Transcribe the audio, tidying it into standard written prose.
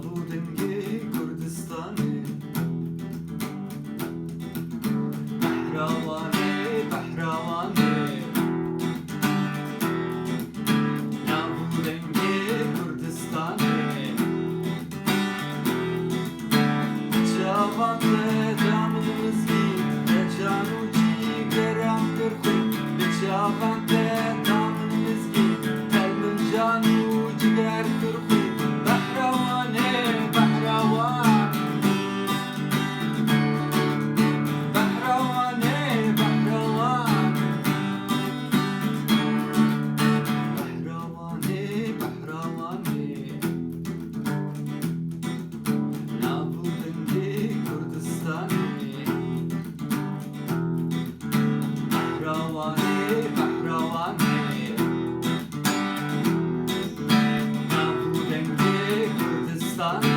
نابودنگی کردستانی بهراوانه بهراوانه نابودنگی کردستانی جوانه دامن مزگی جانو جیگرم کرخی جوانه دامن مزگی دلمن جانو جگر کرخی بهراوانه بهراوان بهراوانه بهراوان بهراوانه بهراوانه نابودنگی کردستانی بهراوانه بهراوانه نابودنگی کردستانی